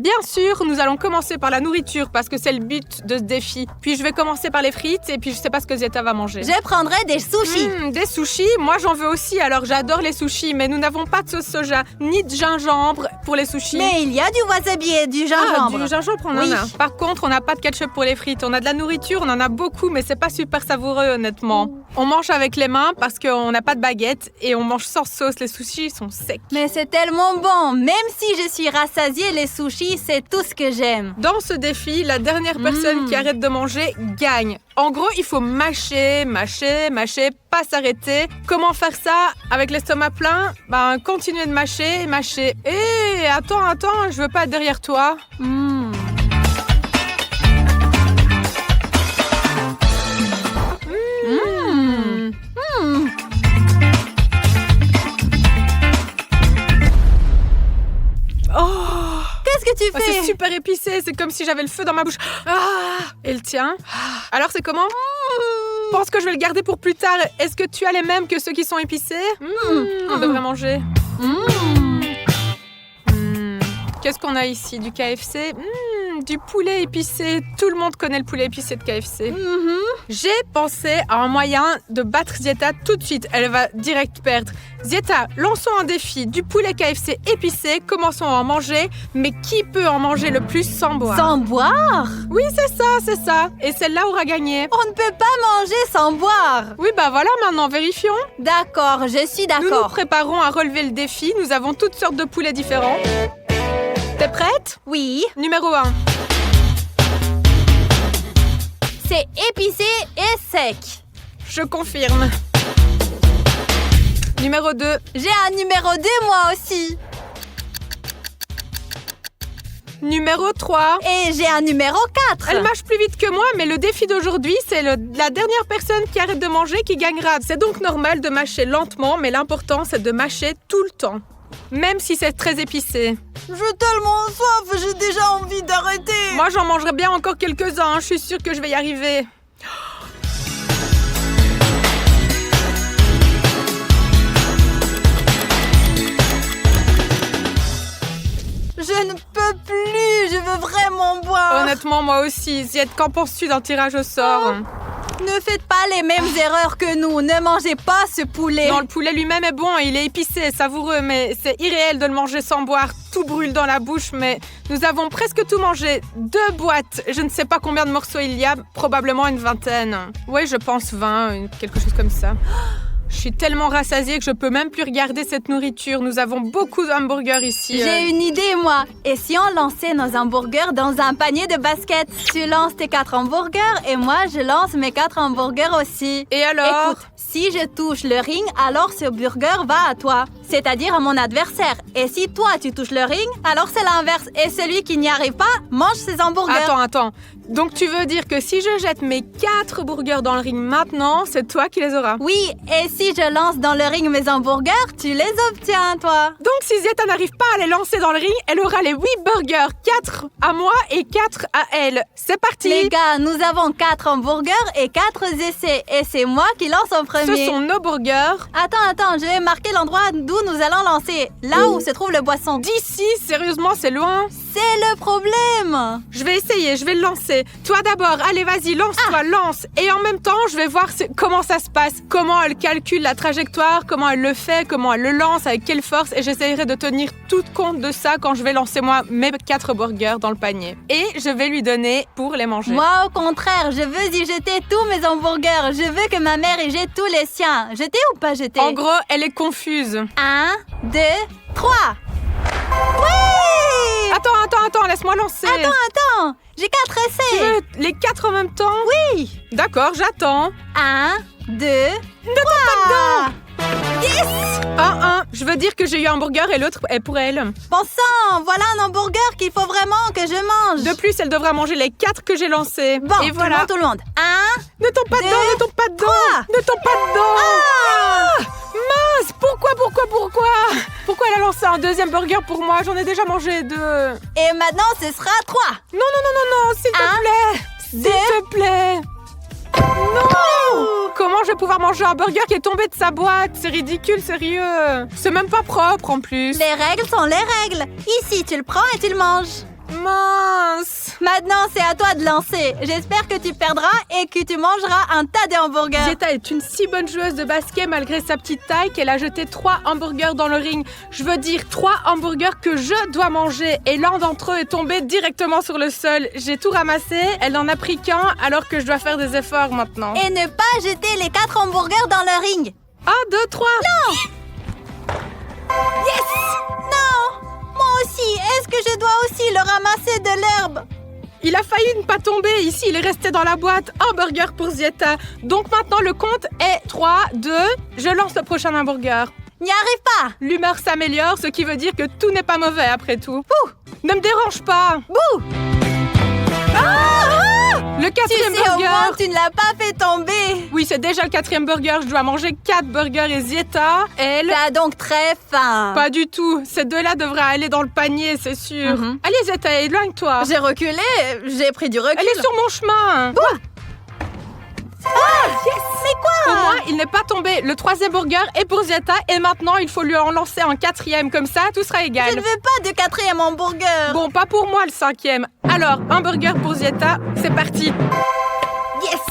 Bien sûr, nous allons commencer par la nourriture parce que c'est le but de ce défi. Puis je vais commencer par les frites et puis je sais pas ce que Zieta va manger. Je prendrai des sushis. Des sushis? Moi j'en veux aussi, alors j'adore les sushis, mais nous n'avons pas de sauce soja ni de gingembre pour les sushis. Mais il y a du wasabi et du gingembre. Du gingembre, on en a. Par contre, on n'a pas de ketchup pour les frites. On a de la nourriture, on en a beaucoup, mais c'est pas super savoureux, honnêtement. On mange avec les mains parce qu'on n'a pas de baguette et on mange sans sauce. Les sushis sont secs. Mais c'est tellement bon. Même si je suis rassasiée, les sushis, c'est tout ce que j'aime. Dans ce défi, la dernière personne qui arrête de manger gagne. En gros, il faut mâcher, pas s'arrêter. Comment faire ça avec l'estomac plein? Continuer de mâcher. Hé, attends, je veux pas être derrière toi. Qu'est-ce que tu fais? C'est super épicé, c'est comme si j'avais le feu dans ma bouche. Et le tien? Alors c'est comment? Je pense que je vais le garder pour plus tard. Est-ce que tu as les mêmes que ceux qui sont épicés? On devrait manger. Qu'est-ce qu'on a ici? Du KFC? Du poulet épicé. Tout le monde connaît le poulet épicé de KFC. J'ai pensé à un moyen de battre Zieta tout de suite. Elle va direct perdre. Zieta, lançons un défi. Du poulet KFC épicé. Commençons à en manger. Mais qui peut en manger le plus sans boire? Sans boire? Oui, c'est ça. Et celle-là aura gagné. On ne peut pas manger sans boire. Oui, voilà, maintenant, vérifions. D'accord, je suis d'accord. Nous nous préparons à relever le défi. Nous avons toutes sortes de poulets différents. T'es prête? Oui. Numéro 1. C'est épicé et sec. Je confirme. Numéro 2. J'ai un numéro 2 moi aussi. Numéro 3. Et j'ai un numéro 4. Elle mâche plus vite que moi, mais le défi d'aujourd'hui, c'est la dernière personne qui arrête de manger qui gagnera. C'est donc normal de mâcher lentement, mais l'important, c'est de mâcher tout le temps. Même si c'est très épicé. J'ai tellement soif, j'ai déjà envie d'arrêter. Moi, j'en mangerai bien encore quelques-uns. Je suis sûre que je vais y arriver. Je ne peux plus, je veux vraiment boire. Honnêtement, moi aussi. Ziet, qu'en penses-tu d'un tirage au sort? Ne faites pas les mêmes erreurs que nous. Ne mangez pas ce poulet. Non, le poulet lui-même est bon. Il est épicé, savoureux, mais c'est irréel de le manger sans boire. Tout brûle dans la bouche, mais nous avons presque tout mangé. 2 boîtes. Je ne sais pas combien de morceaux il y a. Probablement une 20aine. Oui, je pense 20, quelque chose comme ça. Je suis tellement rassasiée que je peux même plus regarder cette nourriture. Nous avons beaucoup d'hamburgers ici. J'ai une idée, moi. Et si on lançait nos hamburgers dans un panier de basket? Tu lances tes 4 hamburgers et moi, je lance mes 4 hamburgers aussi. Et alors? Écoute, si je touche le ring, alors ce burger va à toi. C'est-à-dire à mon adversaire. Et si toi, tu touches le ring, alors c'est l'inverse. Et celui qui n'y arrive pas, mange ses hamburgers. Attends. Donc tu veux dire que si je jette mes 4 burgers dans le ring maintenant, c'est toi qui les auras? Oui, et si je lance dans le ring mes hamburgers, tu les obtiens, toi. Donc si Zieta n'arrive pas à les lancer dans le ring, elle aura les 8 burgers. 4 à moi et 4 à elle. C'est parti! Les gars, nous avons 4 hamburgers et 4 essais. Et c'est moi qui lance en premier. Ce sont nos burgers. Attends, je vais marquer l'endroit d'où nous allons lancer. Là où se trouve le boisson. D'ici, sérieusement, c'est loin. C'est le problème. Je vais essayer, je vais le lancer. Toi d'abord, allez, vas-y, lance-toi, lance. Et en même temps, je vais voir comment ça se passe. Comment elle calcule la trajectoire, comment elle le fait, comment elle le lance, avec quelle force. Et j'essayerai de tenir tout compte de ça quand je vais lancer, moi, mes 4 burgers dans le panier. Et je vais lui donner pour les manger. Moi, au contraire, je veux y jeter tous mes hamburgers. Je veux que ma mère y jette tous les siens. Jeter ou pas jeter? En gros, elle est confuse. 1, 2, 3. Oui! Attends, laisse-moi lancer. Attends, j'ai 4 essais. Tu veux les 4 en même temps? Oui. D'accord, j'attends. 1, 2, 3. Yes! 1. Je veux dire que j'ai eu un hamburger et l'autre est pour elle. Bon sang, voilà un hamburger qu'il faut vraiment que je mange. De plus, elle devra manger les 4 que j'ai lancés. Bon, et voilà. tout le monde. 1, Ne tombe pas 2, dedans, ne tombe pas dedans. 3. Ne tombe pas dedans. Mince, pourquoi Pourquoi elle a lancé un deuxième burger pour moi? J'en ai déjà mangé 2. Et maintenant, ce sera 3. Non, s'il te plaît. S'il te plaît. Non! Comment je vais pouvoir manger un burger qui est tombé de sa boîte? C'est ridicule, sérieux. C'est même pas propre en plus. Les règles sont les règles. Ici, tu le prends et tu le manges. Mince. Maintenant, c'est à toi de lancer. J'espère que tu perdras et que tu mangeras un tas de hamburgers. Zieta est une si bonne joueuse de basket malgré sa petite taille qu'elle a jeté 3 hamburgers dans le ring. Je veux dire 3 hamburgers que je dois manger et l'un d'entre eux est tombé directement sur le sol. J'ai tout ramassé, elle n'en a pris qu'un alors que je dois faire des efforts maintenant. Et ne pas jeter les 4 hamburgers dans le ring. 1, 2, 3. Non! Yes! Non! Moi aussi, est-ce que je dois aussi le ramasser de l'herbe? Il a failli ne pas tomber. Ici, il est resté dans la boîte. Hamburger pour Zieta. Donc maintenant, le compte est 3, 2. Je lance le prochain hamburger. N'y arrive pas! L'humeur s'améliore, ce qui veut dire que tout n'est pas mauvais après tout. Ouh! Ne me dérange pas. Bouh! Le 4e Tu sais, au burger. moins, tu ne l'as pas fait tomber. Oui, c'est déjà le 4e burger. Je dois manger 4 burgers et Zieta, elle... T'as donc très faim. Pas du tout. Ces deux-là devraient aller dans le panier, c'est sûr. Mhm. Allez, Zieta, éloigne-toi. J'ai reculé, j'ai pris du recul. Elle est sur mon chemin. Mais quoi? Au moins, il n'est pas tombé. Le 3e burger est pour Zieta et maintenant, il faut lui en lancer un 4e. Comme ça, tout sera Je égal. ne veux pas de 4e hamburger. Bon, pas pour moi le 5e. Alors, un burger pour Zieta, c'est parti. Yes!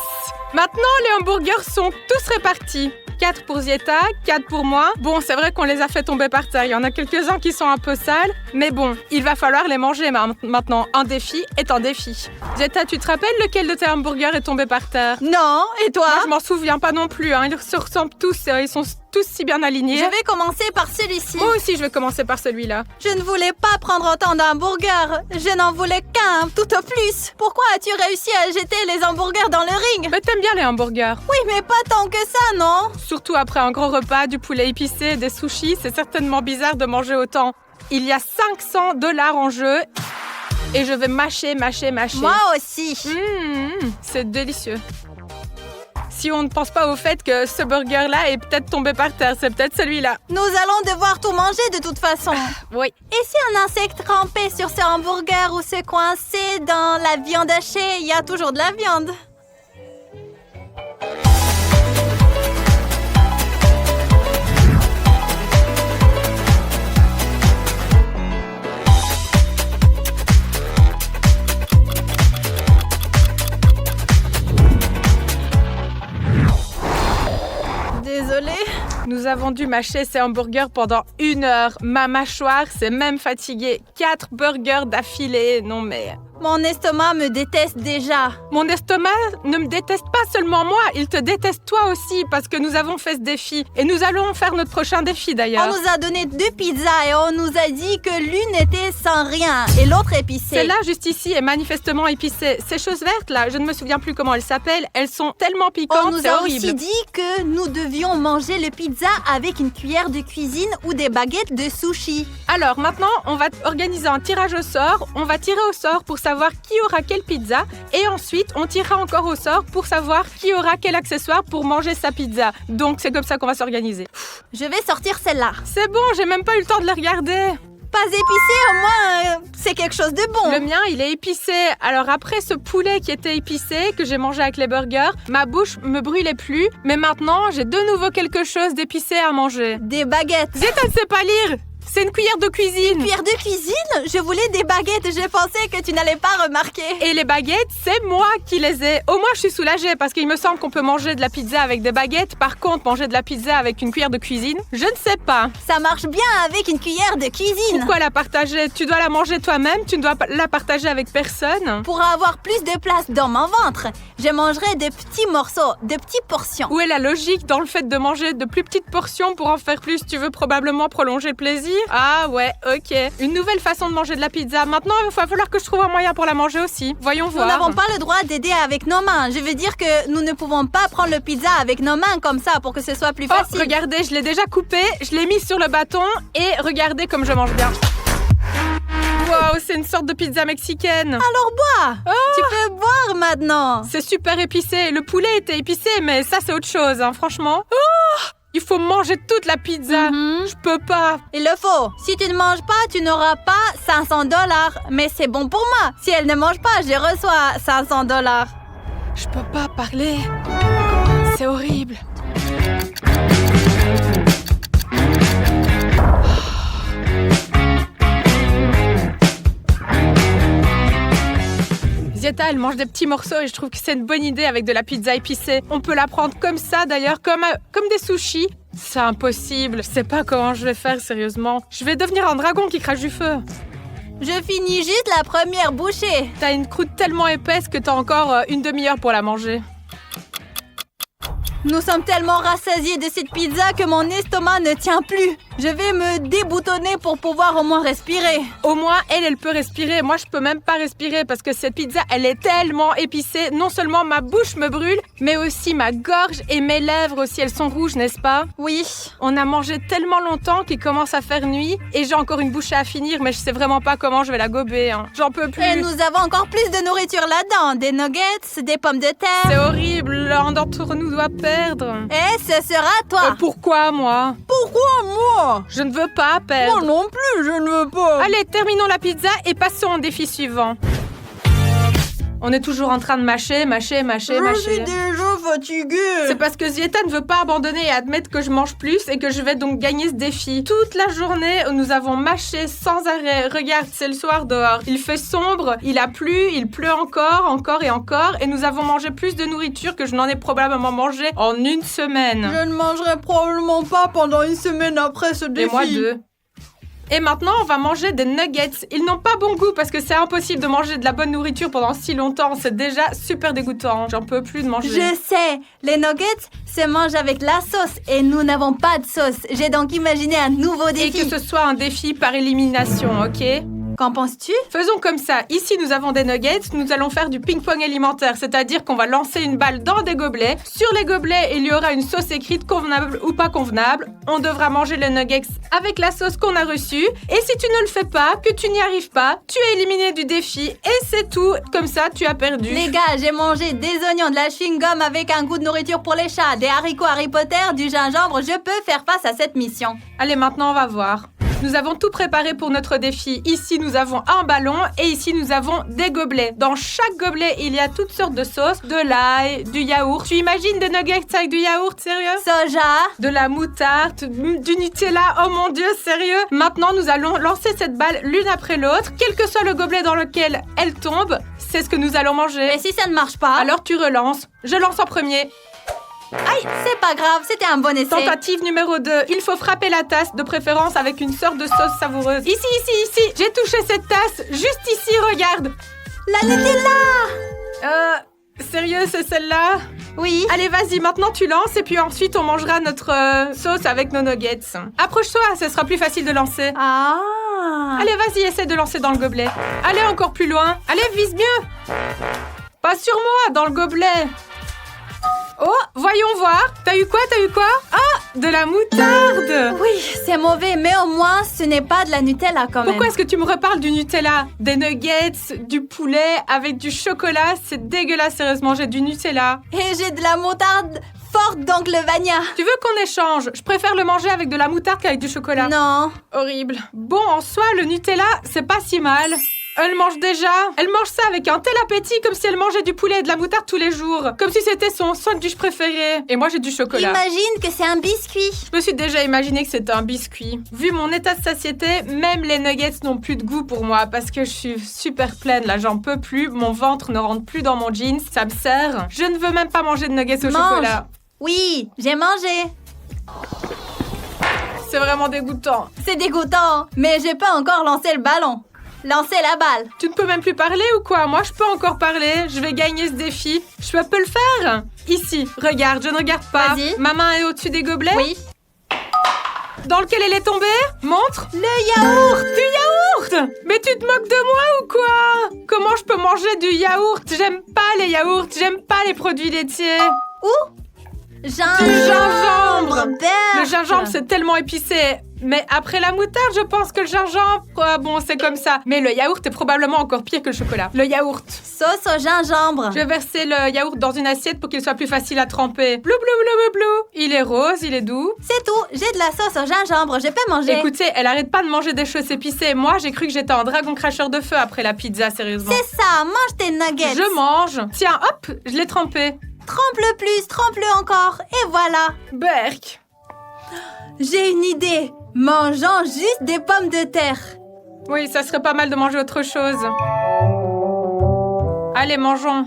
Maintenant, les hamburgers sont tous répartis. 4 pour Zieta, 4 pour moi. Bon, c'est vrai qu'on les a fait tomber par terre. Il y en a quelques-uns qui sont un peu sales. Mais bon, il va falloir les manger maintenant. Un défi est un défi. Zieta, tu te rappelles lequel de tes hamburgers est tombé par terre? Non, et toi? Moi, je m'en souviens pas non plus. Ils se ressemblent tous. Ils sont tous si bien alignés. Je vais commencer par celui-ci. Moi aussi, je vais commencer par celui-là. Je ne voulais pas prendre autant d'hamburgers. Je n'en voulais qu'un, tout au plus. Pourquoi as-tu réussi à jeter les hamburgers dans le ring? Mais t'aimes bien les hamburgers. Oui, mais pas tant que ça, non? Surtout après un gros repas, du poulet épicé, des sushis, c'est certainement bizarre de manger autant. Il y a $500 en jeu et je vais mâcher. Moi aussi. C'est délicieux. Si on ne pense pas au fait que ce burger-là est peut-être tombé par terre, c'est peut-être celui-là. Nous allons devoir tout manger de toute façon. Oui. Et si un insecte rampait sur ce hamburger ou se coinçait dans la viande hachée, il y a toujours de la viande. Désolée. Nous avons dû mâcher ces hamburgers pendant 1 heure. Ma mâchoire s'est même fatiguée. 4 burgers d'affilée. Non mais... Mon estomac me déteste déjà. Mon estomac ne me déteste pas seulement moi, il te déteste toi aussi parce que nous avons fait ce défi. Et nous allons faire notre prochain défi d'ailleurs. On nous a donné 2 pizzas et on nous a dit que l'une était sans rien et l'autre épicée. Celle-là, juste ici, est manifestement épicée. Ces choses vertes, là, je ne me souviens plus comment elles s'appellent. Elles sont tellement piquantes, On nous c'est a horrible. aussi dit que nous devions manger le pizza avec une cuillère de cuisine ou des baguettes de sushi. Alors, maintenant, on va organiser un tirage au sort. On va tirer au sort pour savoir qui aura quelle pizza. Et ensuite, on tirera encore au sort pour savoir qui aura quel accessoire pour manger sa pizza. Donc, c'est comme ça qu'on va s'organiser. Je vais sortir celle-là. C'est bon, j'ai même pas eu le temps de la regarder. Pas épicé, au moins, c'est quelque chose de bon. Le mien, il est épicé. Alors après ce poulet qui était épicé, que j'ai mangé avec les burgers, ma bouche me brûlait plus. Mais maintenant, j'ai de nouveau quelque chose d'épicé à manger. Des baguettes. Zieta ne sait pas lire. C'est une cuillère de cuisine. Cuillère de cuisine? Je voulais des baguettes. Je pensais que tu n'allais pas remarquer. Et les baguettes, c'est moi qui les ai. Au moins, je suis soulagée parce qu'il me semble qu'on peut manger de la pizza avec des baguettes. Par contre, manger de la pizza avec une cuillère de cuisine, je ne sais pas. Ça marche bien avec une cuillère de cuisine. Pourquoi la partager? Tu dois la manger toi-même, tu ne dois pas la partager avec personne. Pour avoir plus de place dans mon ventre, je mangerai de petits morceaux, de petites portions. Où est la logique dans le fait de manger de plus petites portions pour en faire plus? Tu veux probablement prolonger le plaisir? Ah ouais, ok. Une nouvelle façon de manger de la pizza. Maintenant, il va falloir que je trouve un moyen pour la manger aussi. Voyons Nous voir. n'avons pas le droit d'aider avec nos mains. Je veux dire que nous ne pouvons pas prendre le pizza avec nos mains comme ça pour que ce soit plus facile. Oh, regardez, je l'ai déjà coupé, je l'ai mis sur le bâton et regardez comme je mange bien. Waouh, c'est une sorte de pizza mexicaine. Alors bois. Oh. Tu peux boire maintenant. C'est super épicé. Le poulet était épicé, mais ça, c'est autre chose, hein, franchement. Oh, il faut manger toute la pizza. Je peux pas. Il le faut. Si tu ne manges pas, tu n'auras pas $500. Mais c'est bon pour moi. Si elle ne mange pas, je reçois $500. Je peux pas parler. C'est horrible. Zieta, elle mange des petits morceaux et je trouve que c'est une bonne idée avec de la pizza épicée. On peut la prendre comme ça d'ailleurs, comme des sushis. C'est impossible. Je sais pas comment je vais faire, sérieusement. Je vais devenir un dragon qui crache du feu. Je finis juste la première bouchée. T'as une croûte tellement épaisse que t'as encore une demi-heure pour la manger. Nous sommes tellement rassasiés de cette pizza que mon estomac ne tient plus. Je vais me déboutonner pour pouvoir au moins respirer. Au moins, elle peut respirer. Moi, je peux même pas respirer parce que cette pizza, elle est tellement épicée. Non seulement ma bouche me brûle, mais aussi ma gorge et mes lèvres aussi. Elles sont rouges, n'est-ce pas? Oui. On a mangé tellement longtemps qu'il commence à faire nuit et j'ai encore une bouchée à finir, mais je sais vraiment pas comment je vais la gober. Hein. J'en peux plus. Et nous avons encore plus de nourriture là-dedans. Des nuggets, des pommes de terre. C'est horrible. L'un d'entre nous doit perdre. Et ce sera toi. Pourquoi moi? Pourquoi moi? Je ne veux pas perdre. Moi non plus, je ne veux pas. Allez, terminons la pizza et passons au défi suivant. On est toujours en train de mâcher. Je suis déjà fatiguée. C'est parce que Zieta ne veut pas abandonner et admettre que je mange plus et que je vais donc gagner ce défi. Toute la journée, nous avons mâché sans arrêt. Regarde, c'est le soir dehors. Il fait sombre, il a plu, il pleut encore et nous avons mangé plus de nourriture que je n'en ai probablement mangé en une semaine. Je ne mangerai probablement pas pendant une semaine après ce défi. Et moi 2. Et maintenant, on va manger des nuggets. Ils n'ont pas bon goût parce que c'est impossible de manger de la bonne nourriture pendant si longtemps. C'est déjà super dégoûtant. J'en peux plus de manger. Je sais, les nuggets se mangent avec la sauce et nous n'avons pas de sauce. J'ai donc imaginé un nouveau défi. Et que ce soit un défi par élimination, ok? Qu'en penses-tu? Faisons comme ça. Ici, nous avons des nuggets. Nous allons faire du ping-pong alimentaire, c'est-à-dire qu'on va lancer une balle dans des gobelets. Sur les gobelets, il y aura une sauce écrite convenable ou pas convenable. On devra manger les nuggets avec la sauce qu'on a reçue. Et si tu ne le fais pas, que tu n'y arrives pas, tu es éliminé du défi. Et c'est tout. Comme ça, tu as perdu. Les gars, j'ai mangé des oignons, de la chewing-gum avec un goût de nourriture pour les chats, des haricots Harry Potter, du gingembre. Je peux faire face à cette mission. Allez, maintenant, on va voir. Nous avons tout préparé pour notre défi. Ici, nous avons un ballon et ici, nous avons des gobelets. Dans chaque gobelet, il y a toutes sortes de sauces, de l'ail, du yaourt. Tu imagines des nuggets avec du yaourt, sérieux? Soja. De la moutarde, du Nutella. Oh mon Dieu, sérieux? Maintenant, nous allons lancer cette balle l'une après l'autre. Quel que soit le gobelet dans lequel elle tombe, c'est ce que nous allons manger. Et si ça ne marche pas? Alors, tu relances. Je lance en premier. Aïe, c'est pas grave, c'était un bon essai. Tentative numéro 2. Il faut frapper la tasse, de préférence avec une sorte de sauce savoureuse. Ici. J'ai touché cette tasse. Juste ici, regarde. La Nutella! Sérieux, c'est celle-là? Oui. Allez, vas-y, maintenant tu lances et puis ensuite on mangera notre sauce avec nos nuggets. Approche-toi, ce sera plus facile de lancer. Ah. Allez, vas-y, essaie de lancer dans le gobelet. Allez, encore plus loin. Allez, vise mieux. Pas sur moi, dans le gobelet. Oh, voyons voir. T'as eu quoi? Ah, de la moutarde. Oui, c'est mauvais, mais au moins, ce n'est pas de la Nutella quand même. Pourquoi est-ce que tu me reparles du Nutella? Des nuggets, du poulet avec du chocolat? C'est dégueulasse, sérieusement, j'ai du Nutella. Et j'ai de la moutarde forte, donc le Vania. Tu veux qu'on échange? Je préfère le manger avec de la moutarde qu'avec du chocolat. Non. Horrible. Bon, en soi, le Nutella, c'est pas si mal. Elle mange déjà. Elle mange ça avec un tel appétit, comme si elle mangeait du poulet et de la moutarde tous les jours. Comme si c'était son sandwich préféré. Et moi, j'ai du chocolat. Imagine que c'est un biscuit. Je me suis déjà imaginé que c'était un biscuit. Vu mon état de satiété, même les nuggets n'ont plus de goût pour moi parce que je suis super pleine, là, j'en peux plus. Mon ventre ne rentre plus dans mon jeans. Ça me sert. Je ne veux même pas manger de nuggets au chocolat. Oui, j'ai mangé. C'est vraiment dégoûtant. C'est dégoûtant, mais j'ai pas encore lancé le ballon. Lancez la balle. Tu ne peux même plus parler ou quoi? Moi, je peux encore parler. Je vais gagner ce défi. Je peux le faire. Ici, regarde, je ne regarde pas. Vas-y. Ma main est au-dessus des gobelets. Oui. Dans lequel elle est tombée? Montre. Le yaourt. Du yaourt. Mais tu te moques de moi ou quoi? Comment je peux manger du yaourt? J'aime pas les yaourts. J'aime pas les produits laitiers. Où? Du gingembre. Berk. Le gingembre, c'est tellement épicé. Mais après la moutarde, je pense que le gingembre, bon, c'est comme ça. Mais le yaourt est probablement encore pire que le chocolat. Le yaourt. Sauce au gingembre. Je vais verser le yaourt dans une assiette pour qu'il soit plus facile à tremper. Blou, blou, blou, blou, blou. Il est rose, il est doux. C'est tout. J'ai de la sauce au gingembre. Je peux manger. Écoutez, elle arrête pas de manger des choses épicées. Moi, j'ai cru que j'étais un dragon cracheur de feu après la pizza, sérieusement. C'est ça. Mange tes nuggets. Je mange. Tiens, hop, je l'ai trempé. Trempe-le plus, trempe-le encore. Et voilà. Berk. J'ai une idée. Mangeons juste des pommes de terre. Oui, ça serait pas mal de manger autre chose. Allez, mangeons.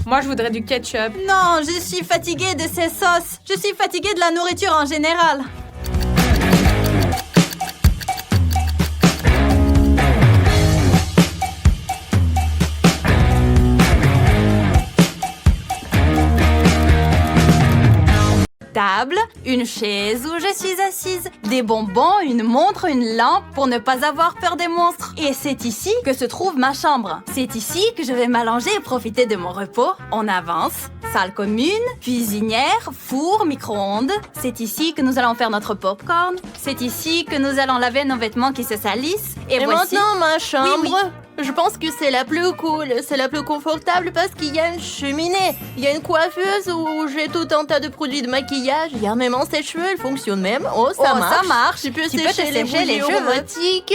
Moi, je voudrais du ketchup. Non, je suis fatiguée de ces sauces. Je suis fatiguée de la nourriture en général. Table, une chaise où je suis assise, des bonbons, une montre, une lampe pour ne pas avoir peur des monstres. Et c'est ici que se trouve ma chambre. C'est ici que je vais m'allonger et profiter de mon repos. On avance. Salle commune, cuisinière, four, micro-ondes. C'est ici que nous allons faire notre popcorn. C'est ici que nous allons laver nos vêtements qui se salissent. Et voici... maintenant, ma chambre. Oui. Je pense que c'est la plus cool, c'est la plus confortable parce qu'il y a une cheminée, il y a une coiffeuse où j'ai tout un tas de produits de maquillage, il y a même un sèche-cheveux, elle fonctionne même. Oh, ça marche. Tu peux sécher les bougies aromatiques.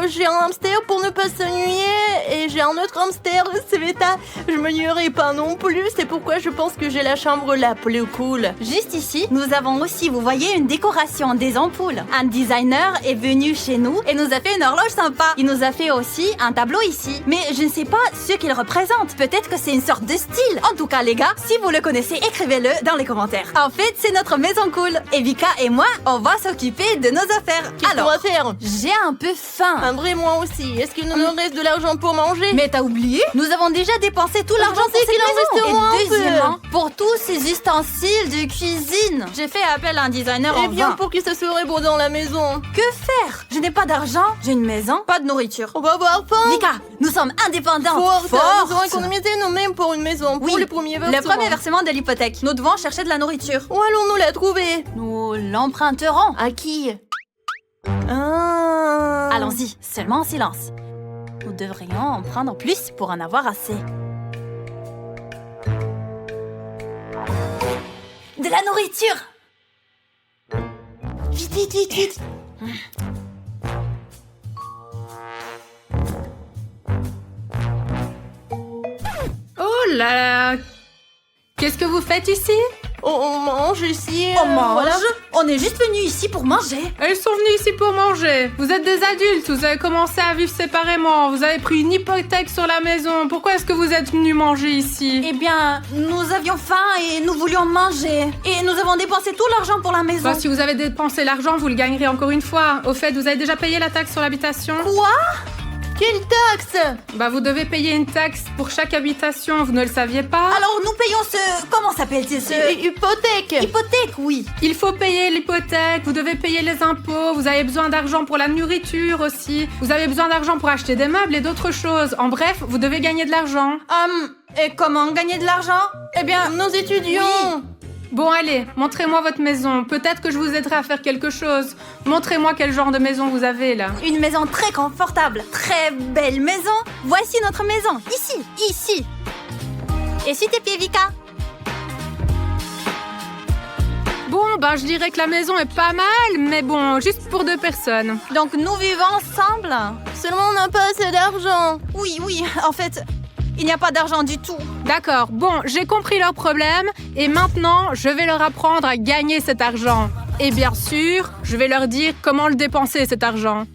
J'ai un hamster pour ne pas s'ennuyer et j'ai un autre hamster, Sveta. Je me nuirai pas non plus, c'est pourquoi je pense que j'ai la chambre la plus cool. Juste ici, nous avons aussi, vous voyez, une décoration, des ampoules. Un designer est venu chez nous et nous a fait une horloge sympa. Il nous a fait aussi un tableau ici. Mais je ne sais pas ce qu'il représente. Peut-être que c'est une sorte de style. En tout cas, les gars, si vous le connaissez, écrivez-le dans les commentaires. En fait, c'est notre maison cool. Et Vika et moi, on va s'occuper de nos affaires. Qu'est-ce qu'on va faire? J'ai un peu faim. Un vrai, moi aussi. Est-ce qu'il nous reste de l'argent pour manger? Mais t'as oublié? Nous avons déjà dépensé tout l'argent pour cette maison. Et deuxièmement, pour tous ces ustensiles de cuisine, j'ai fait appel à un designer en Eh bien, vain. pour que ça serait beau dans la maison. Que faire? Je n'ai pas d'argent, j'ai une maison, pas de nourriture. On va avoir faim. Vika, nous sommes indépendants. Nous avons économisé nous-mêmes pour une maison, pour le premier versement. Le premier versement de l'hypothèque. Nous devons chercher de la nourriture. Où allons-nous la trouver? Nous l'emprunterons. À qui? Ah. Allons-y, seulement en silence. Nous devrions en prendre plus pour en avoir assez. De la nourriture! Vite, vite, vite, vite! Oh là là! Qu'est-ce que vous faites ici? On mange ici. On mange? Voilà. On est juste venus ici pour manger. Elles sont venues ici pour manger. Vous êtes des adultes, vous avez commencé à vivre séparément, vous avez pris une hypothèque sur la maison. Pourquoi est-ce que vous êtes venus manger ici? Eh bien, nous avions faim et nous voulions manger. Et nous avons dépensé tout l'argent pour la maison. Bah, si vous avez dépensé l'argent, vous le gagnerez encore une fois. Au fait, vous avez déjà payé la taxe sur l'habitation? Quoi? Quelle taxe? Bah, vous devez payer une taxe pour chaque habitation, vous ne le saviez pas? Alors nous payons ce... Comment s'appelle-t-il ce... Hypothèque. Hypothèque, oui. Il faut payer l'hypothèque, vous devez payer les impôts, vous avez besoin d'argent pour la nourriture aussi, vous avez besoin d'argent pour acheter des meubles et d'autres choses. En bref, vous devez gagner de l'argent. Et comment gagner de l'argent? Eh bien, nos étudiants. Oui. Bon, allez, montrez-moi votre maison. Peut-être que je vous aiderai à faire quelque chose. Montrez-moi quel genre de maison vous avez, là. Une maison très confortable, très belle maison. Voici notre maison, ici, ici. Essuie tes pieds, Vika. Bon, bah, je dirais que la maison est pas mal, mais bon, juste pour 2 personnes. Donc nous vivons ensemble? Seulement, on n'a pas assez d'argent. Oui, en fait, il n'y a pas d'argent du tout. D'accord, bon, j'ai compris leur problème, et maintenant, je vais leur apprendre à gagner cet argent. Et bien sûr, je vais leur dire comment le dépenser, cet argent.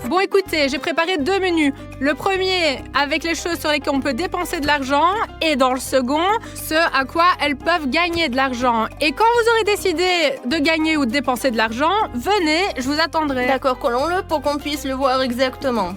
Bon, écoutez, j'ai préparé 2 menus. Le premier, avec les choses sur lesquelles on peut dépenser de l'argent, et dans le second, ce à quoi elles peuvent gagner de l'argent. Et quand vous aurez décidé de gagner ou de dépenser de l'argent, venez, je vous attendrai. D'accord, collons-le pour qu'on puisse le voir exactement.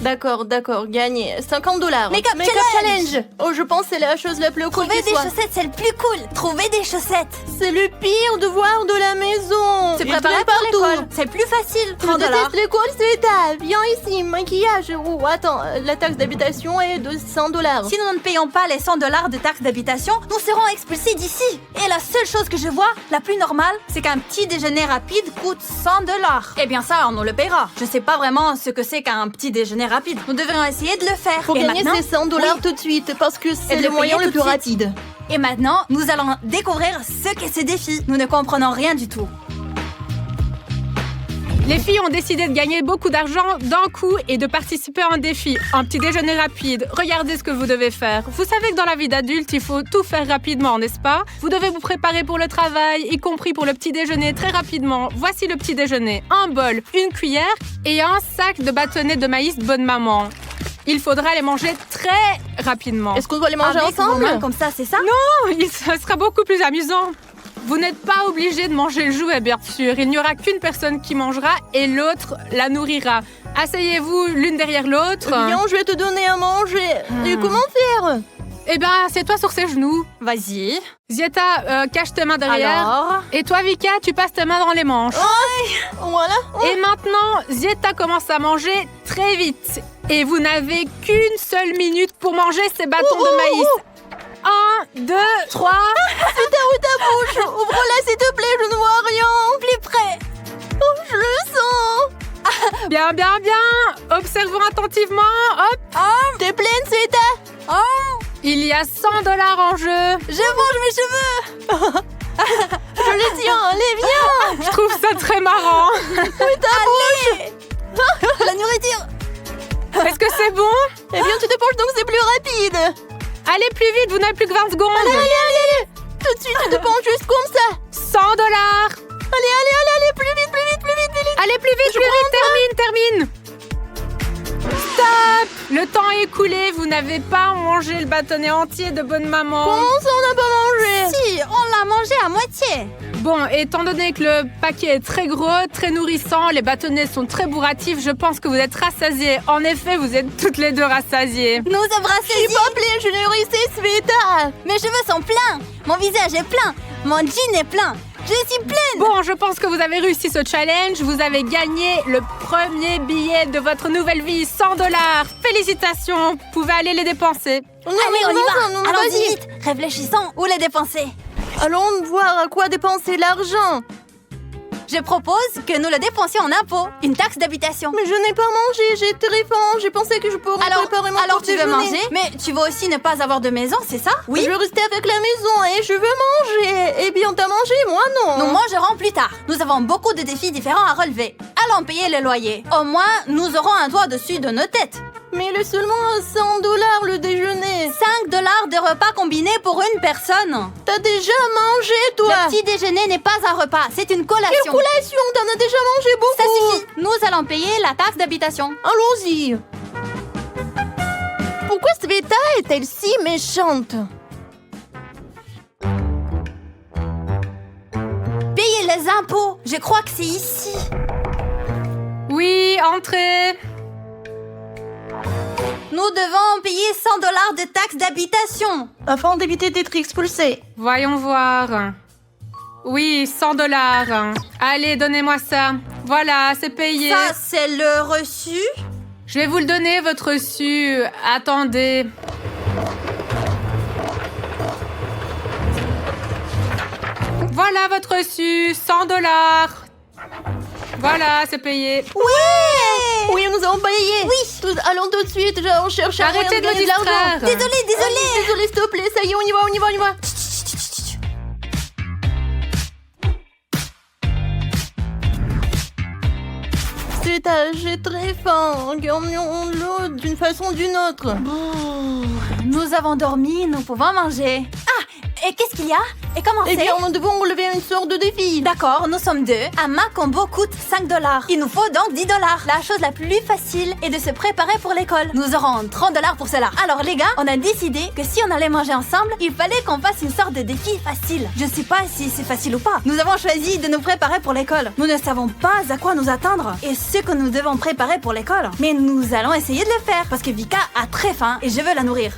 D'accord, gagné. $50. Make-up challenge. Oh, je pense que c'est la chose la plus cool Trouver qui des soit. chaussettes, c'est le plus cool. Trouver des chaussettes. C'est le pire devoir de la maison. C'est Il préparé traîne par partout. l'école. C'est plus facile. Je 30 $. déteste l'école, c'est ta. Viens ici, maquillage. Oh, attends, la taxe d'habitation est de $100. Si nous ne payons pas les 100 $ de taxe d'habitation, nous serons expulsés d'ici. Et la seule chose que je vois, la plus normale, c'est qu'un petit déjeuner rapide coûte 100 $. Eh bien ça, on nous le paiera. Je sais pas vraiment ce que c'est qu'un petit déjeuner rapide. Nous devrions essayer de le faire. Faut Et gagner maintenant, ces $100 oui. tout de suite parce que Et c'est de le le moyen payer le tout plus de suite. rapide. Et maintenant, nous allons découvrir ce qu'est ce défi. Nous ne comprenons rien du tout. Les filles ont décidé de gagner beaucoup d'argent d'un coup et de participer à un défi, un petit déjeuner rapide. Regardez ce que vous devez faire. Vous savez que dans la vie d'adulte, il faut tout faire rapidement, n'est-ce pas? Vous devez vous préparer pour le travail, y compris pour le petit déjeuner très rapidement. Voici le petit déjeuner. Un bol, une cuillère et un sac de bâtonnets de maïs Bonne Maman. Il faudra les manger très rapidement. Est-ce qu'on doit les manger Avec vos ensemble? mains comme ça, c'est ça? Non, ça sera beaucoup plus amusant. Vous n'êtes pas obligé de manger le jouet, bien sûr. Il n'y aura qu'une personne qui mangera et l'autre la nourrira. Asseyez-vous l'une derrière l'autre. Viens, je vais te donner à manger. Et comment faire? Eh ben, assieds-toi sur ses genoux. Vas-y. Zieta, cache tes mains derrière. Alors? Et toi, Vika, tu passes tes mains dans les manches. Voilà. Et maintenant, Zieta commence à manger très vite. Et vous n'avez qu'une seule minute pour manger ces bâtons de maïs. 1, 2, 3. C'est où ta bouche? Ouvre-la s'il te plaît, je ne vois rien. Plus près. Oh, je le sens. Bien, bien, bien. Observons attentivement. Hop. T'es pleine, Sveta? Il y a $100 en jeu. Je mange mes cheveux. Je les tiens, allez, viens. Je trouve ça très marrant. La nourriture. Est-ce que c'est bon? Eh bien, tu te penches donc c'est plus rapide. Allez plus vite, vous n'avez plus que 20 secondes. Allez. Tout de suite, tu te penches juste comme ça. $100. Allez, plus vite. Allez plus vite, termine. Stop. Le temps est écoulé, vous n'avez pas mangé le bâtonnet entier de Bonne Maman. Comment ça, on n'a pas mangé? Si, on l'a mangé à moitié. Bon, étant donné que le paquet est très gros, très nourrissant, les bâtonnets sont très bourratifs, je pense que vous êtes rassasiés. En effet, vous êtes toutes les deux rassasiées. Nous sommes Je suis rassasiés. pas pleine, je nourrissais Sveta. Mes cheveux sont pleins. Mon visage est plein. Mon jean est plein. Je suis pleine. Bon, je pense que vous avez réussi ce challenge. Vous avez gagné le premier billet de votre nouvelle vie, $100. Félicitations, vous pouvez aller les dépenser. Allez, on y va. Non, Allons-y vas-y. vite. Réfléchissons où les dépenser. Allons voir à quoi dépenser l'argent. Je propose que nous le dépensions en impôts. Une taxe d'habitation. Mais je n'ai pas mangé, j'ai très faim. J'ai pensé que je pourrais préparer mon Alors tu veux petit-déjeuner. manger, mais tu veux aussi ne pas avoir de maison, c'est ça? Je veux rester avec la maison et je veux manger. Eh bien, t'as mangé, moi non. Nous mangerons plus tard. Nous avons beaucoup de défis différents à relever. Allons payer le loyer. Au moins, nous aurons un toit dessus de nos têtes. Mais il est seulement à $100 le déjeuner. $5 de repas combinés pour une personne. T'as déjà mangé, toi. Le petit déjeuner n'est pas un repas, c'est une collation. Quelle collation? T'en as déjà mangé beaucoup. Ça suffit. Nous allons payer la taxe d'habitation. Allons-y. Pourquoi Sveta est-elle si méchante? Payer les impôts. Je crois que c'est ici. Oui, entrez. Nous devons payer $100 de taxe d'habitation. Afin d'éviter d'être expulsé. Voyons voir. Oui, $100. Allez, donnez-moi ça. Voilà, c'est payé. Ça, c'est le reçu. Je vais vous le donner, votre reçu. Attendez. Voilà votre reçu, $100. Voilà, c'est payé. Oui, nous avons payé. Oui. Allons tout de suite, on cherche un moyen Arrêtez de me gagner l'argent. distraire. Désolée. Désolé, s'il te plaît, ça y est, on y va. J'ai très faim. Gagnons l'eau d'une façon ou d'une autre. Nous avons dormi, nous pouvons manger. Ah, et qu'est-ce qu'il y a? Et comment Eh c'est? bien, nous devons relever une sorte de défi. D'accord, nous sommes deux. Un main combo coûte $5. Il nous faut donc $10. La chose la plus facile est de se préparer pour l'école. Nous aurons $30 pour cela. Alors les gars, on a décidé que si on allait manger ensemble, il fallait qu'on fasse une sorte de défi facile. Je sais pas si c'est facile ou pas. Nous avons choisi de nous préparer pour l'école. Nous ne savons pas à quoi nous attendre et ce que nous devons préparer pour l'école. Mais nous allons essayer de le faire parce que Vika a très faim et je veux la nourrir.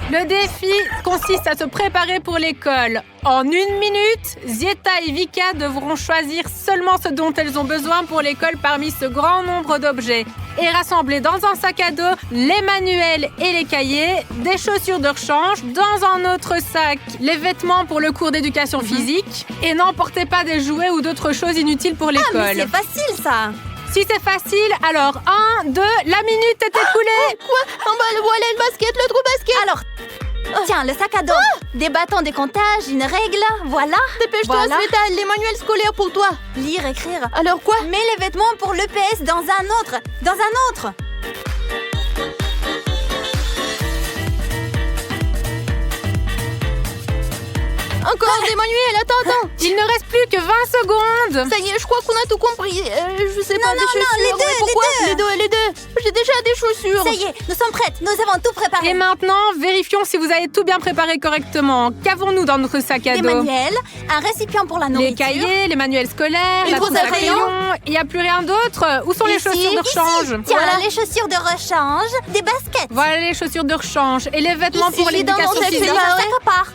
Le défi consiste à se préparer pour l'école. En 1 minute, Zieta et Vika devront choisir seulement ce dont elles ont besoin pour l'école parmi ce grand nombre d'objets et rassembler dans un sac à dos les manuels et les cahiers, des chaussures de rechange, dans un autre sac les vêtements pour le cours d'éducation physique et n'emportez pas des jouets ou d'autres choses inutiles pour l'école. Ah, mais c'est facile ça. Si c'est facile, alors 1, 2, la minute est écoulée. Quoi? Voilà le basket, l'autre basket. Alors, Tiens, le sac à dos. Des bâtons de comptage, une règle, voilà. Dépêche-toi, Voilà. Sveta, les manuels scolaires pour toi. Lire, écrire. Alors quoi? Mets les vêtements pour l'EPS dans un autre. Dans un autre. Encore des manuels, attends. Il ne reste plus que 20 secondes. Ça y est, je crois qu'on a tout compris. Je sais pas, des chaussures. les deux, mais pourquoi les deux. Les deux. J'ai déjà des chaussures. Ça y est, nous sommes prêtes. Nous avons tout préparé. Et maintenant, vérifions si vous avez tout bien préparé correctement. Qu'avons-nous dans notre sac à Des dos? manuels, un récipient pour la Les nourriture. cahiers, les manuels scolaires, Une la trousse trousse à à crayon. crayon. Il n'y a plus rien d'autre. Où sont les Ici, chaussures de rechange? Tiens, Voilà. les chaussures de rechange, des baskets. Voilà les chaussures de rechange. Et les vêtements Ici, pour j'ai dans mon l'éducation sac, physique. c'est Dans un vrai. sac à part.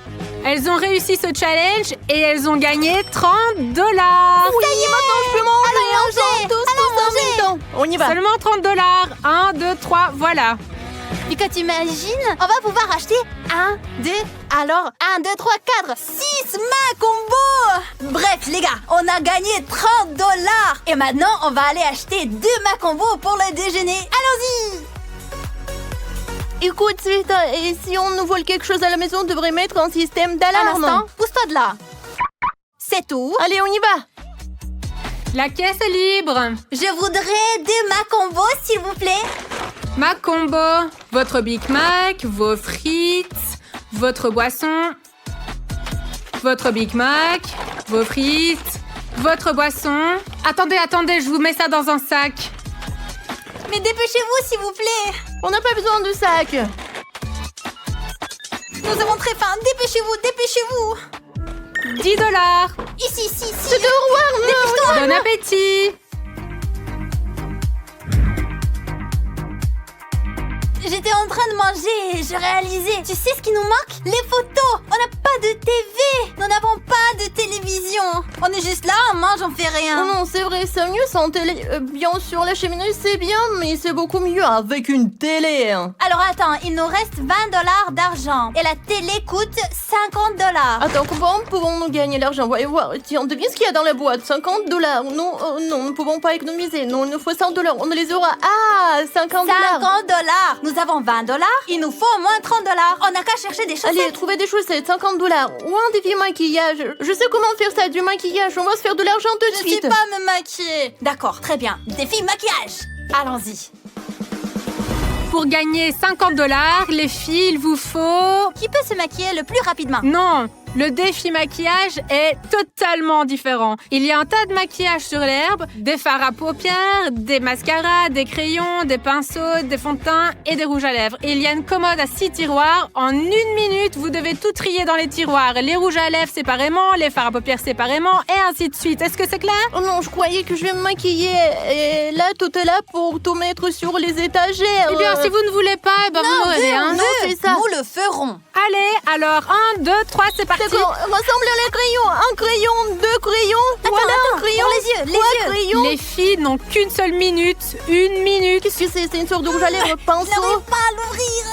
Elles ont réussi ce challenge et elles ont gagné $30. Ça y est, maintenant je peux manger. Tous en même temps. On y va. Seulement $30. 1, 2, 3, voilà. Pico, t'imagines? On va pouvoir acheter 1, 2, alors 1, 2, 3, 4, 6 mains combo. Bref, les gars, on a gagné $30. Et maintenant, on va aller acheter 2 mains combo pour le déjeuner. Allons-y. Écoute, Sveta, et si on nous vole quelque chose à la maison, on devrait mettre un système Un d'alarme. instant, pousse-toi de là. C'est tout. Allez, on y va. La caisse est libre. Je voudrais 2 mains combo, s'il vous plaît. Mac Combo, votre Big Mac, vos frites, votre boisson, votre Big Mac, vos frites, votre boisson. Attendez, je vous mets ça dans un sac. Mais dépêchez-vous, s'il vous plaît. On n'a pas besoin de sac. Nous avons très faim. Dépêchez-vous, dépêchez-vous. $10. Ici. C'est de revoir, Bon appétit. J'étais en train de manger et je réalisais. Tu sais ce qui nous manque? Les photos. On n'a pas de TV. Nous n'avons pas de télévision. On est juste là, on mange, on fait Oh rien. non, c'est vrai, c'est mieux sans télé. Bien sûr, la cheminée, c'est bien, mais c'est beaucoup mieux avec une télé. Alors attends, il nous reste $20 d'argent. Et la télé coûte $50. Attends, comment pouvons-nous gagner l'argent? Voyons voir. Tiens, devine ce qu'il y a dans la boîte. $50. Non, non, nous ne pouvons pas économiser. Non, il nous faut $100. On les aura. Ah, $50. $50. Nous avons $20. Il nous faut au moins $30. On n'a qu'à chercher des chaussettes. Allez, trouver des chaussettes, $50. Ou un défi maquillage. Je sais comment faire ça, du maquillage. On va se faire de l'argent tout de Je suite. sais pas me maquiller. D'accord, très bien. Défi maquillage. Allons-y. Pour gagner $50, les filles, il vous faut... Qui peut se maquiller le plus rapidement? Non, le défi maquillage est totalement différent. Il y a un tas de maquillage sur l'herbe, des fards à paupières, des mascaras, des crayons, des pinceaux, des fonds de teint et des rouges à lèvres. Et il y a une commode à 6 tiroirs. En 1 minute, vous devez tout trier dans les tiroirs. Les rouges à lèvres séparément, les fards à paupières séparément et ainsi de suite. Est-ce que c'est clair? Oh non, je croyais que je vais me maquiller. Et là, tout est là pour tout mettre sur les étagères. Eh bien, si vous ne voulez pas, eh ben vous m'aurez rien. non, c'est ça. Nous le ferons. Allez, alors 1, 2, 3, c'est parti. D'accord, rassemble les crayons. Un crayon, 2 crayons. Voilà un crayon. Pour les yeux, les Trois yeux. crayons. Les filles n'ont qu'une seule minute. 1 minute. Qu'est-ce que c'est? C'est une sorte de rouge à lèvres, pinceau. N'arrive pas à l'ouvrir.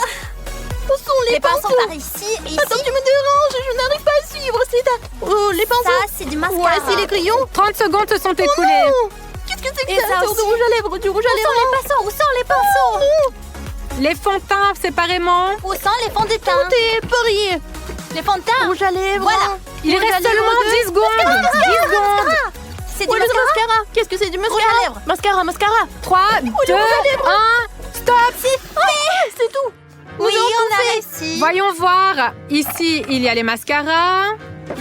Où sont les Les pinceaux pinceaux? par ici et ici. Attends, tu me déranges, je n'arrive pas à suivre. C'est oh, les pinceaux. Ça, c'est du mascara. Ouais, c'est les crayons. 30 secondes se sont écoulées. Oh, qu'est-ce que c'est que Et ça? ça Une sorte de aussi. rouge à lèvres, du rouge à Où sont lèvres. les pinceaux? Où sont les pinceaux? Les fonds de teint séparément. Où sont les fonds de teint? Tout est parié. Les fonds de teint? Rouge à lèvres. Voilà. Il Rouge à reste lèvres seulement deux. 10 secondes. 10 secondes. C'est du Ouais, le mascara? mascara. Qu'est-ce que c'est du mascara? Rouge à lèvres. Mascara. 3, 2, 1, stop. C'est tout. Oui, Nous avons on tout a fait. réussi. Voyons voir. Ici, il y a les mascaras.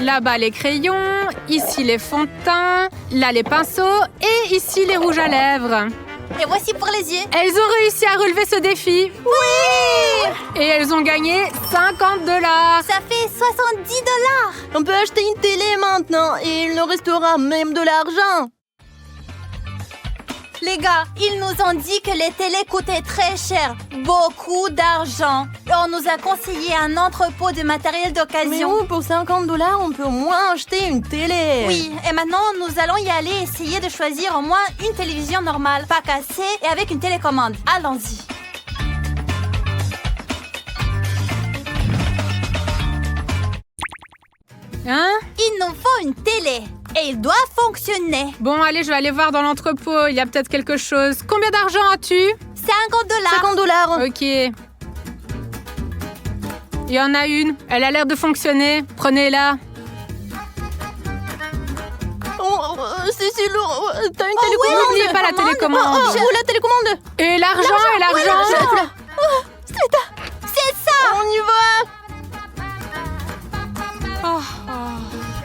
Là-bas, les crayons. Ici, les fonds de teint. Là, les pinceaux. Et ici, les rouges à lèvres. Et voici pour les yeux. Elles ont réussi à relever ce défi. Oui! Et elles ont gagné $50. Ça fait $70. On peut acheter une télé maintenant et il nous restera même de l'argent. Les gars, ils nous ont dit que les télés coûtaient très cher, beaucoup d'argent. Et on nous a conseillé un entrepôt de matériel Mais d'occasion. où, pour $50, on peut au moins acheter une télé. Oui, et maintenant nous allons y aller essayer de choisir au moins une télévision normale, pas cassée et avec une télécommande. Allons-y. Hein? Il nous faut une télé et il doit fonctionner. Bon, allez, je vais aller voir dans l'entrepôt. Il y a peut-être quelque chose. Combien d'argent as-tu? $50. $50. Ok. Il y en a une. Elle a l'air de fonctionner. Prenez-la. C'est lourd. T'as une télécommande? N'oubliez pas la télécommande. La télécommande. Et l'argent. C'est ça. On y va.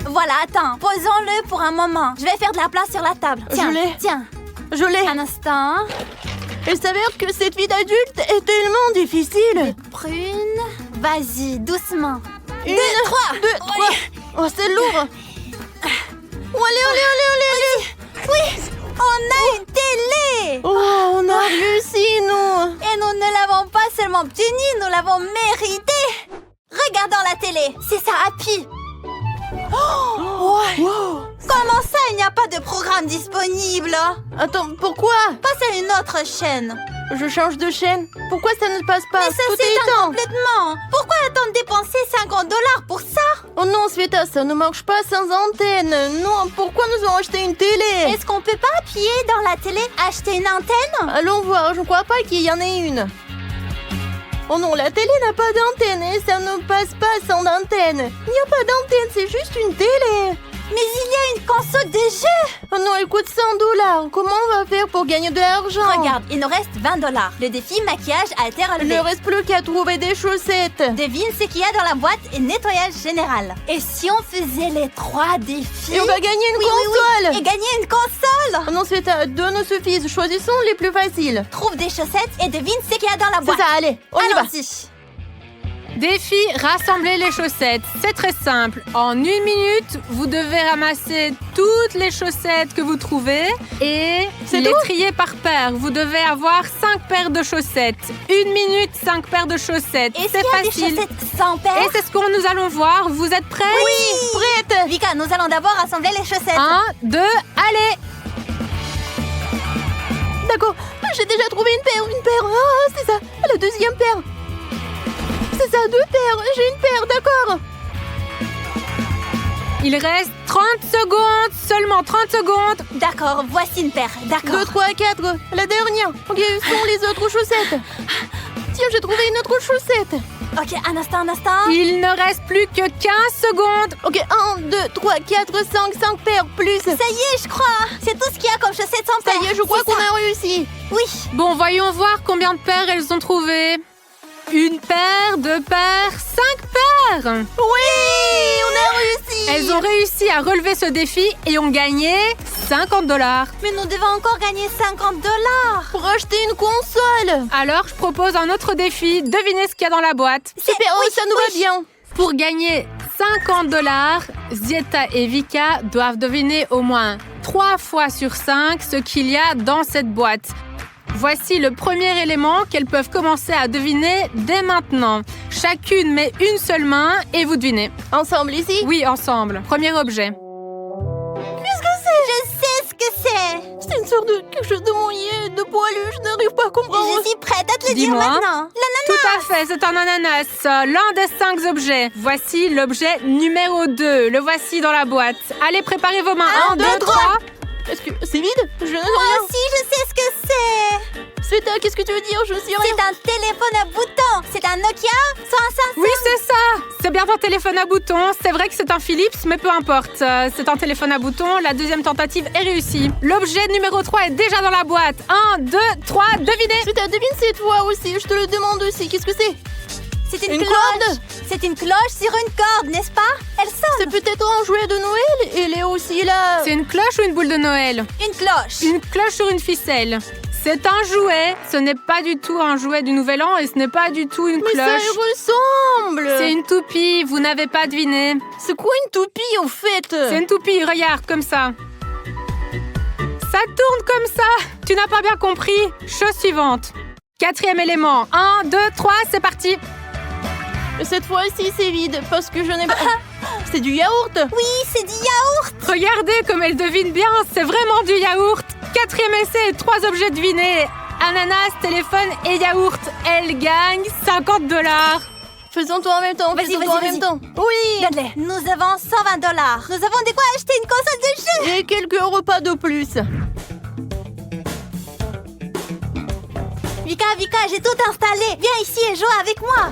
Voilà, attends. Posons-le pour un moment. Je vais faire de la place sur la table. Tiens, Je l'ai. tiens. Je l'ai. Un instant. Il s'avère que cette vie d'adulte est tellement difficile. Prune. Vas-y, doucement. 1, 2, 3. Oh, c'est lourd. Oh, allez. Oui, on a une télé. Oh, on a réussi, nous. Et nous ne l'avons pas seulement obtenue, nous l'avons méritée. Regardons la télé. C'est ça, Happy. Wow. Comment ça, il n'y a pas de programme disponible? Attends, pourquoi? Passe à une autre chaîne. Je change de chaîne. Pourquoi ça ne passe pas? Mais ça Tout est s'éteint éteint. complètement. Pourquoi attendre dépenser 50 $ pour ça? Oh non, Sveta, ça ne marche pas sans antenne. Non, pourquoi nous avons acheté une télé? Est-ce qu'on peut pas appuyer dans la télé, acheter une antenne? Allons voir, je ne crois pas qu'il y en ait une. Oh non, la télé n'a pas d'antenne et ça ne passe pas sans antenne. Il n'y a pas d'antenne, c'est juste une télé. Mais il y a une console de jeu. Oh non, elle coûte 100 $. Comment on va faire pour gagner de l'argent? Regarde, il nous reste 20 $. Le défi maquillage a été Il relevé. ne reste plus qu'à trouver des chaussettes. Devine ce qu'il y a dans la boîte et nettoyage général. Et si on faisait les 3 défis? Et on va gagner une Oui, console. et gagner une console. Oh non, Sveta, 2 ne suffisent. Choisissons les plus faciles. Trouve des chaussettes et devine ce qu'il y a dans la C'est boîte. ça, allez, on y va. Allons-y. Défi, rassembler les chaussettes. C'est très simple. En 1 minute, vous devez ramasser toutes les chaussettes que vous trouvez et C'est les tout? trier par paire. Vous devez avoir 5 paires de chaussettes. 1 minute, 5 paires de chaussettes. Est-ce C'est qu'il y a des facile. chaussettes sans paire? Et c'est ce que nous allons voir. Vous êtes prêts? Oui, prête. Vika, nous allons d'abord assembler les chaussettes. 1, 2, allez! D'accord, j'ai déjà trouvé une paire. Ah, c'est ça, la deuxième paire. C'est ça, 2 paires. J'ai une paire, d'accord. Il reste 30 secondes, seulement 30 secondes. D'accord, voici une paire. 2, D'accord. 3, 4. La dernière. Ok, où sont les autres chaussettes? Tiens, j'ai trouvé une autre chaussette. Ok, un instant. Il ne reste plus que 15 secondes. Ok, 1, 2, 3, 4, 5 paires plus. Ça y est, je crois. C'est tout ce qu'il y a comme chaussettes sans Ça paire. y est, je crois C'est qu'on ça. a réussi. Oui. Bon, voyons voir combien de paires elles ont trouvé. 1 paire, 2 paires, 5 paires. Oui, on a réussi. Elles ont réussi à relever ce défi et ont gagné 50 $. Mais nous devons encore gagner 50 $. Pour acheter une console. Alors, je propose un autre défi. Devinez ce qu'il y a dans la boîte. Super, oh, ça nous va bien. Pour gagner 50 $, Zieta et Vika doivent deviner au moins 3 fois sur 5 ce qu'il y a dans cette boîte. Voici le premier élément qu'elles peuvent commencer à deviner dès maintenant. Chacune met une seule main et vous devinez. Ensemble ici. Oui, ensemble. Premier objet. Qu'est-ce que c'est? Je sais ce que c'est. C'est une sorte de quelque chose de mouillé, de poilu. Je n'arrive pas à comprendre. Je suis prête à te le dire Dis-moi. maintenant. Tout à fait, c'est un ananas. L'un des 5 objets. Voici l'objet numéro 2. Le voici dans la boîte. Allez, préparez vos mains. 1, 2, 3. Est-ce que c'est vide? Je ne sais Moi rien. aussi, je sais ce que c'est. Sveta, qu'est-ce que tu veux dire? Je ne sais rien. C'est un téléphone à boutons. C'est un Nokia, soit un Samsung. Oui, c'est ça. C'est bien un téléphone à boutons. C'est vrai que c'est un Philips, mais peu importe. C'est un téléphone à boutons. La deuxième tentative est réussie. L'objet numéro 3 est déjà dans la boîte. 1, 2, 3, devinez. Sveta, devine cette fois aussi. Je te le demande aussi. Qu'est-ce que c'est? C'est une Une cloche. corde. C'est une cloche sur une corde, n'est-ce pas? Elle C'est sonne. peut-être un jouet de Noël. Il est aussi là. C'est une cloche ou une boule de Noël? Une cloche. Une cloche sur une ficelle. C'est un jouet. Ce n'est pas du tout un jouet du Nouvel An et ce n'est pas du tout une Mais ça cloche. y ressemble. C'est une toupie. Vous n'avez pas deviné. C'est quoi une toupie au fait? C'est une toupie. Regarde, comme ça. Ça tourne comme ça. Tu n'as pas bien compris. Chose suivante. 4e élément. 1, 2, 3, c'est parti. Cette fois-ci, c'est vide parce que je n'ai pas. C'est du yaourt. Oui, c'est du yaourt. Regardez comme elle devine bien. C'est vraiment du yaourt. 4e essai et 3 objets devinés. Ananas, téléphone et yaourt. Elle gagne 50 $. Faisons tout en même temps. Vas-y, faisons vas-y, tout en vas-y. même temps. Oui. Donne-les. Nous avons 120 $. Nous avons de quoi acheter une console de jeu. Et quelques repas de plus. Vika, j'ai tout installé. Viens ici et joue avec moi.